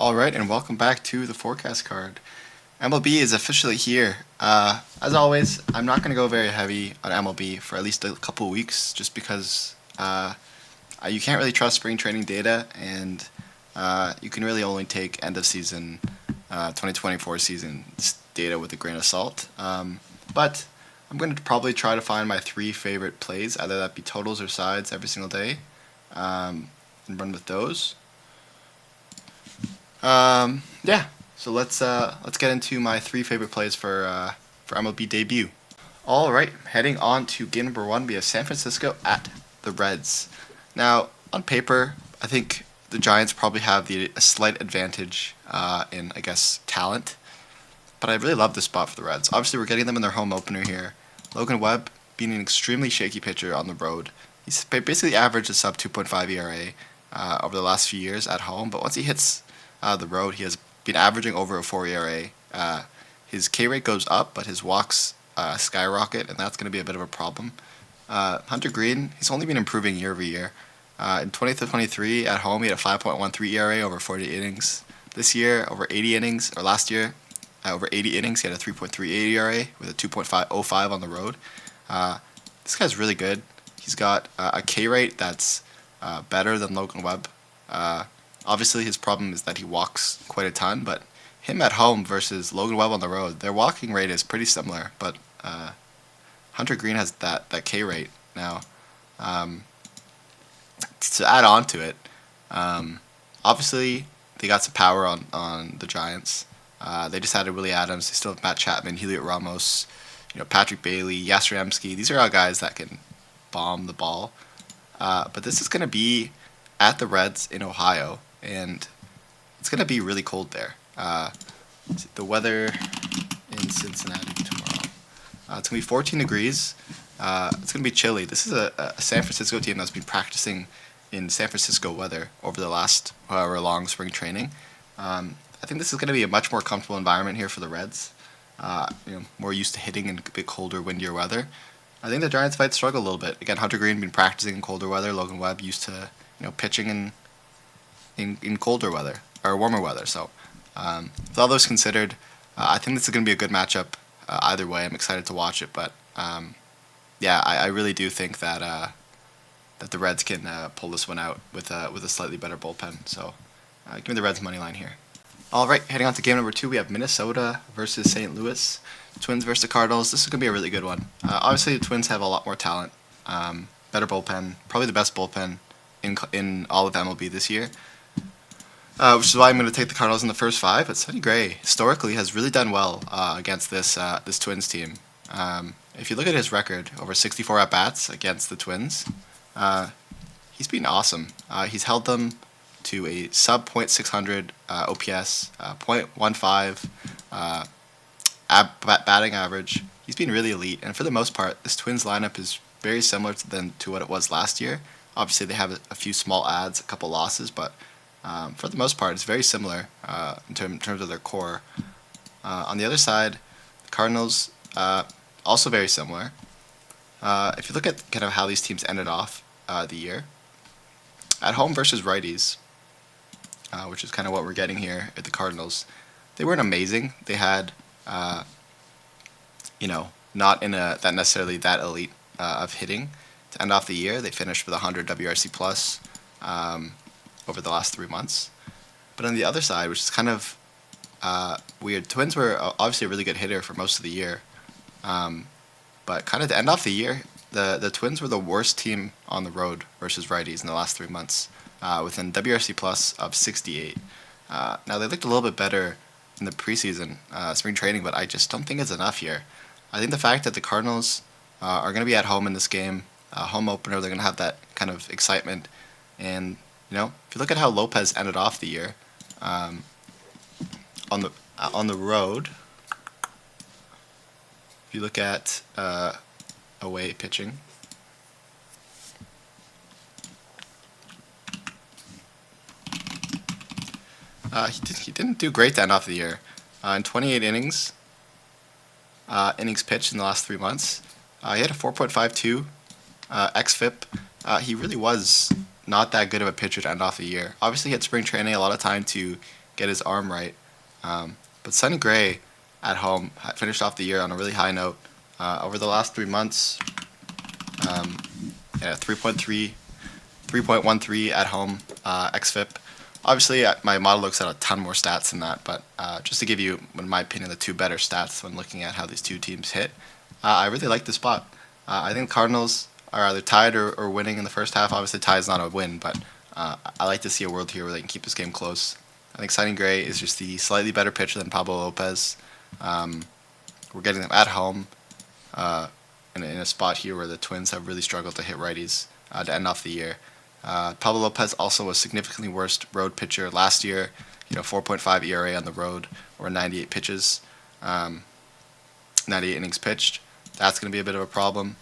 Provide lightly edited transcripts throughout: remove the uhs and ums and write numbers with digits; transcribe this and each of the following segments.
Alright, and welcome back to the forecast card. MLB is officially here. As always, I'm not going to go very heavy on MLB for at least a couple weeks, just because you can't really trust spring training data, and you can really only take end of season 2024 season data with a grain of salt. But I'm going to probably try to find my three favorite plays, either that be totals or sides every single day, and run with those. Yeah. So let's get into my three favorite plays for MLB debut. All right, heading on to game number one, we have San Francisco at the Reds. Now, on paper, I think the Giants probably have a slight advantage in, I guess, talent. But I really love this spot for the Reds. Obviously, we're getting them in their home opener here. Logan Webb being an extremely shaky pitcher on the road. He's basically averaged a sub 2.5 ERA over the last few years at home, but once he hits the road, he has been averaging over a 4 ERA. His K rate goes up, but his walks skyrocket, and that's going to be a bit of a problem. Hunter Green, he's only been improving year over year. In 2023 at home, he had a 5.13 ERA over 40 innings. This year, over 80 innings, or last year, over 80 innings, he had a 3.38 ERA with a 2.505 on the road. This guy's really good. He's got a K rate that's better than Logan Webb. Obviously, his problem is that he walks quite a ton, but him at home versus Logan Webb on the road, their walking rate is pretty similar, but Hunter Green has that K rate now. To add on to it, obviously, they got some power on the Giants. They just added Willie Adams. They still have Matt Chapman, Heliot Ramos, Patrick Bailey, Yastrzemski. These are all guys that can bomb the ball. But this is going to be at the Reds in Ohio, and it's going to be really cold there. The weather in Cincinnati tomorrow. It's going to be 14 degrees. It's going to be chilly. This is a San Francisco team that's been practicing in San Francisco weather over the last however long spring training. I think this is going to be a much more comfortable environment here for the Reds. More used to hitting in a bit colder, windier weather. I think the Giants might struggle a little bit. Again, Hunter Green been practicing in colder weather. Logan Webb used to pitching in colder weather or warmer weather. So with all those considered, I think this is going to be a good matchup. Either way, I'm excited to watch it. But I really do think that the Reds can pull this one out with a slightly better bullpen. So give me the Reds money line here. All right, heading on to game number two, we have Minnesota versus St. Louis. Twins versus the Cardinals. This is going to be a really good one. Obviously, the Twins have a lot more talent, better bullpen, probably the best bullpen in all of MLB this year, which is why I'm going to take the Cardinals in the first five. But Sonny Gray, historically, has really done well against this Twins team. If you look at his record, over 64 at-bats against the Twins, he's been awesome. He's held them to a sub .600 OPS, .15 batting average. He's been really elite, and for the most part, this Twins lineup is very similar to what it was last year. Obviously, they have a few small adds, a couple losses, but for the most part, it's very similar in terms of their core. On the other side, the Cardinals, also very similar. If you look at kind of how these teams ended off the year, at home versus righties, which is kind of what we're getting here at the Cardinals, they weren't amazing. They had, not in that necessarily that elite of hitting to end off the year. They finished with 100 WRC plus over the last 3 months. But on the other side, which is kind of weird, Twins were obviously a really good hitter for most of the year. But kind of to end off the year, the Twins were the worst team on the road versus righties in the last 3 months, with an WRC plus of 68. Now, they looked a little bit better in the preseason spring training, but I just don't think it's enough here. I think the fact that the Cardinals are going to be at home in this game, home opener, they're going to have that kind of excitement. And, if you look at how Lopez ended off the year on the road, if you look at away pitching, he didn't do great to end off the year. In 28 innings pitched in the last 3 months, he had a 4.52 xFIP. He really was not that good of a pitcher to end off the year. Obviously, he had spring training, a lot of time to get his arm right. But Sonny Gray at home finished off the year on a really high note. Over the last 3 months, yeah, 3.13 at home xFIP. Obviously, my model looks at a ton more stats than that, but just to give you, in my opinion, the two better stats when looking at how these two teams hit, I really like the spot. I think the Cardinals are either tied or winning in the first half. Obviously, tie is not a win, but I like to see a world here where they can keep this game close. I think Sonny Gray is just the slightly better pitcher than Pablo Lopez. We're getting them at home in a spot here where the Twins have really struggled to hit righties to end off the year. Pablo Lopez also a significantly worse road pitcher last year. 4.5 ERA on the road or 98 pitches, 98 innings pitched. That's going to be a bit of a problem.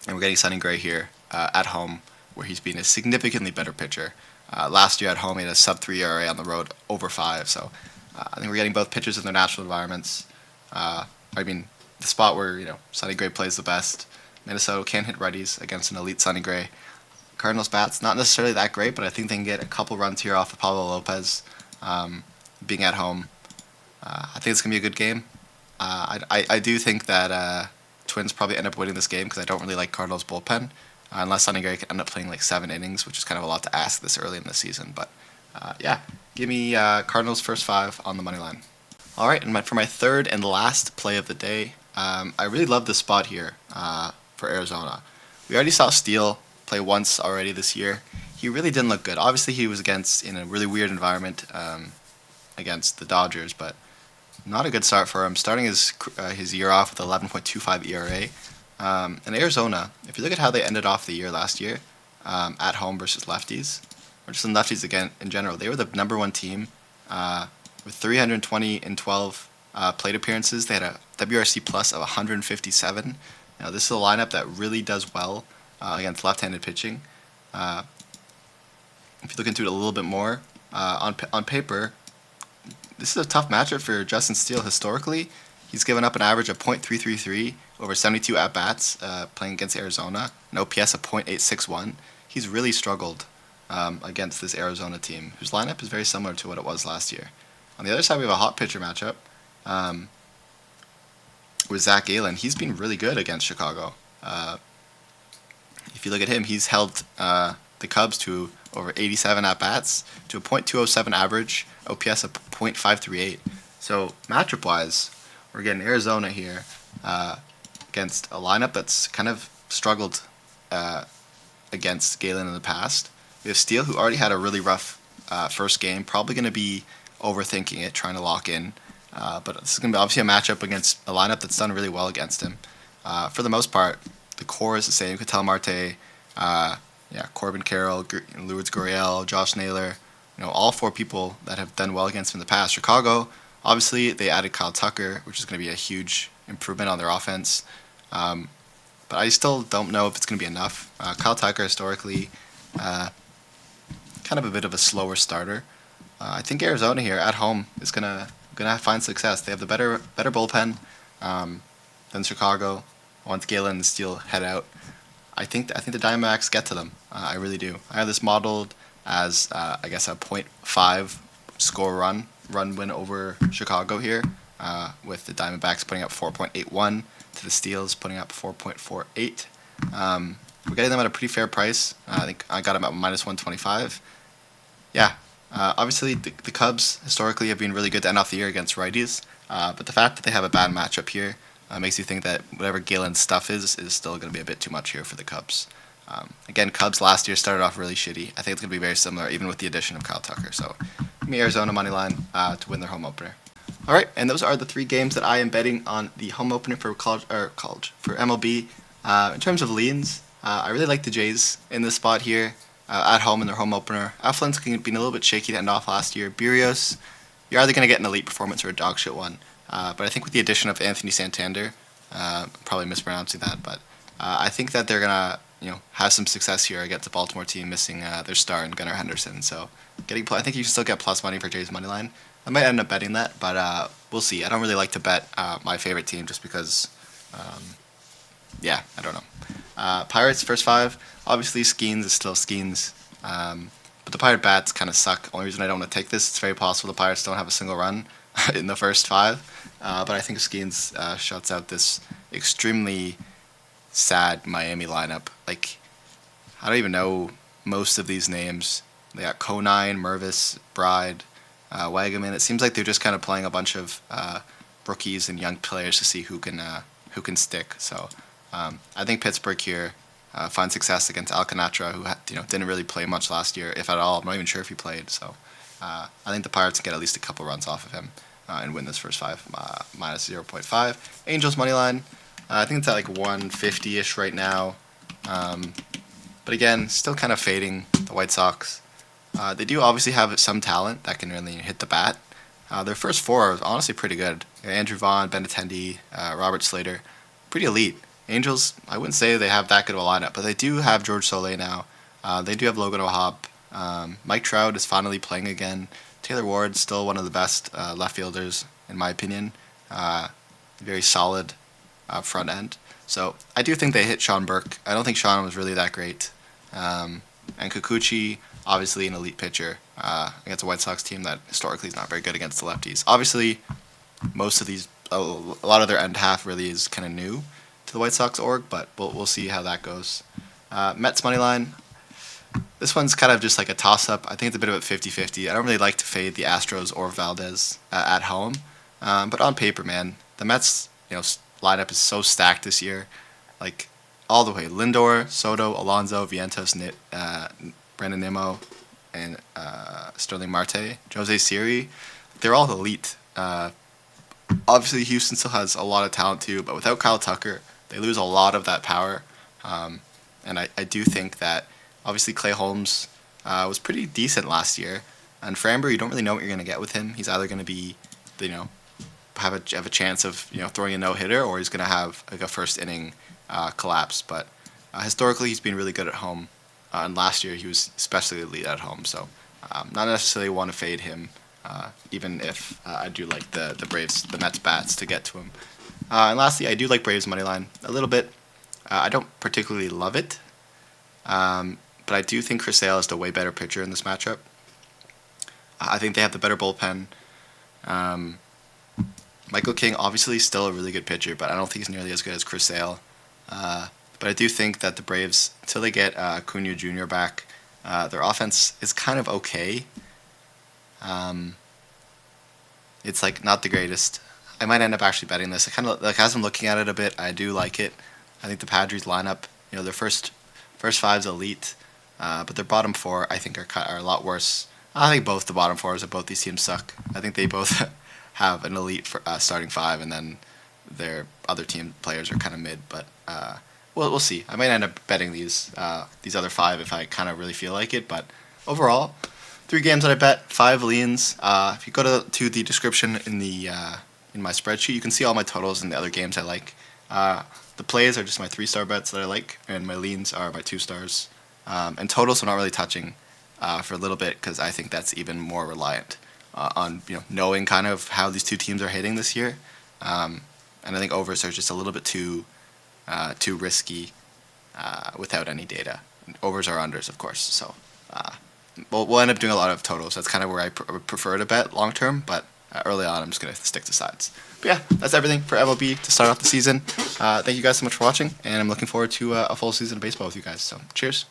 And we're getting Sonny Gray here at home, where he's been a significantly better pitcher. Last year at home, he had a sub-3 ERA on the road, over 5. So I think we're getting both pitchers in their natural environments. The spot where Sonny Gray plays the best. Minnesota can't hit righties against an elite Sonny Gray. Cardinals bats not necessarily that great, but I think they can get a couple runs here off of Pablo Lopez, being at home. I think it's gonna be a good game. I do think that Twins probably end up winning this game because I don't really like Cardinals bullpen, unless Sonny Gray can end up playing like 7 innings, which is kind of a lot to ask this early in the season. But yeah, give me Cardinals first 5 on the money line. All right, and for my third and last play of the day, I really love this spot here for Arizona. We already saw Steele play once already this year. He really didn't look good. Obviously, he was in a really weird environment against the Dodgers, but not a good start for him. Starting his year off with 11.25 ERA. In Arizona, if you look at how they ended off the year last year, at home versus lefties, or just in lefties again in general, they were the #1 team with 320 and 12 plate appearances. They had a WRC plus of 157. Now, this is a lineup that really does well against left-handed pitching. If you look into it a little bit more, on paper, this is a tough matchup for Justin Steele. Historically, he's given up an average of .333 over 72 at-bats playing against Arizona, an OPS of .861. He's really struggled against this Arizona team, whose lineup is very similar to what it was last year. On the other side, we have a hot pitcher matchup with Zach Gallen. He's been really good against Chicago. If you look at him, he's held the Cubs to over 87 at-bats, to a .207 average, OPS of .538. So matchup-wise, we're getting Arizona here against a lineup that's kind of struggled against Gallen in the past. We have Steele, who already had a really rough first game, probably going to be overthinking it, trying to lock in. But this is going to be obviously a matchup against a lineup that's done really well against him. For the most part, the core is the same. Ketel Marte, Corbin Carroll, Lourdes Gurriel, Josh Naylor, all 4 people that have done well against him in the past. Chicago, obviously, they added Kyle Tucker, which is going to be a huge improvement on their offense. But I still don't know if it's going to be enough. Kyle Tucker, historically, kind of a bit of a slower starter. I think Arizona here at home is gonna find success. They have the better bullpen than Chicago. Once Gallen and Steele head out, I think the Diamondbacks get to them. I really do. I have this modeled as I guess a .5 score run win over Chicago here, with the Diamondbacks putting up 4.81 to the Steels putting up 4.48. We're getting them at a pretty fair price. I think I got them at -125. Yeah. Obviously, the Cubs historically have been really good to end off the year against righties, but the fact that they have a bad matchup here makes you think that whatever Gallen's stuff is still going to be a bit too much here for the Cubs. Again, Cubs last year started off really shitty. I think it's going to be very similar, even with the addition of Kyle Tucker. So, give me Arizona money line to win their home opener. All right, and those are the 3 games that I am betting on the home opener for for MLB. In terms of leans, I really like the Jays in this spot here. At home in their home opener. Eflin's been a little bit shaky to end off last year. Berrios, you're either going to get an elite performance or a dog shit one. But I think with the addition of Anthony Santander, probably mispronouncing that, but I think that they're going to have some success here against the Baltimore team missing their star in Gunnar Henderson. So I think you can still get plus money for Jays money line. I might end up betting that, but we'll see. I don't really like to bet my favorite team just because, I don't know. Pirates first 5. Obviously, Skeens is still Skeens. but the Pirate bats kind of suck. Only reason I don't want to take this, it's very possible the Pirates don't have a single run in the first 5. But I think Skeens shuts out this extremely sad Miami lineup. Like, I don't even know most of these names. They got Conine, Mervis, Bride, Wagaman. It seems like they're just kind of playing a bunch of rookies and young players to see who can stick. So I think Pittsburgh here finds success against Alcanatra, who didn't really play much last year, if at all. I'm not even sure if he played. So I think the Pirates can get at least a couple runs off of him and win this first 5 minus 0.5. Angels money line. I think it's at like 150-ish right now. But again, still kind of fading the White Sox. They do obviously have some talent that can really hit the bat. Their first 4 are honestly pretty good. Andrew Vaughn, Benintendi, Robert Slater, pretty elite. Angels, I wouldn't say they have that good of a lineup, but they do have George Soleil now. They do have Logan O'Hoppe. Mike Trout is finally playing again. Taylor Ward's still one of the best left fielders, in my opinion. Very solid front end. So I do think they hit Sean Burke. I don't think Sean was really that great. And Kikuchi, obviously an elite pitcher against a White Sox team that historically is not very good against the lefties. Obviously, most of these, a lot of their end half really is kind of new to the White Sox org, but we'll see how that goes. Mets money line. This one's kind of just like a toss-up. I think it's a bit of a 50-50. I don't really like to fade the Astros or Valdez at home, but on paper, man, the Mets lineup is so stacked this year, like all the way. Lindor, Soto, Alonso, Vientos, Brandon Nimmo, and Sterling Marte, Jose Siri. They're all elite. Obviously, Houston still has a lot of talent too, but without Kyle Tucker, they lose a lot of that power. And I do think that obviously Clay Holmes was pretty decent last year, and Framber, you don't really know what you're going to get with him. He's either going to be, have a chance of throwing a no hitter, or he's going to have like a first inning collapse. But historically, he's been really good at home, and last year he was especially elite at home. So not necessarily want to fade him, even if I do like the Braves, the Mets bats to get to him. And lastly, I do like Braves money line a little bit. I don't particularly love it, but I do think Chris Sale is the way better pitcher in this matchup. I think they have the better bullpen. Michael King, obviously, still a really good pitcher, but I don't think he's nearly as good as Chris Sale. But I do think that the Braves, until they get Acuna Jr. back, their offense is kind of okay. It's like not the greatest. I might end up actually betting this. I kind of like as I'm looking at it a bit, I do like it. I think the Padres lineup, their first 5's elite, but their bottom 4 I think are a lot worse. I think both the bottom 4s of both these teams suck. I think they both have an elite starting 5, and then their other team players are kind of mid. But we'll see. I might end up betting these other 5 if I kind of really feel like it. But overall, 3 games that I bet, 5 leans. If you go to the description in my spreadsheet, you can see all my totals and the other games I like. The plays are just my 3-star bets that I like, and my leans are my 2 stars. And totals I'm not really touching for a little bit, because I think that's even more reliant on knowing kind of how these 2 teams are hitting this year. And I think overs are just a little bit too risky without any data. Overs are unders, of course. So we'll end up doing a lot of totals. That's kind of where I prefer to bet long term, but early on I'm just going to stick to sides. But yeah, that's everything for MLB to start off the season. Thank you guys so much for watching, and I'm looking forward to a full season of baseball with you guys. So cheers.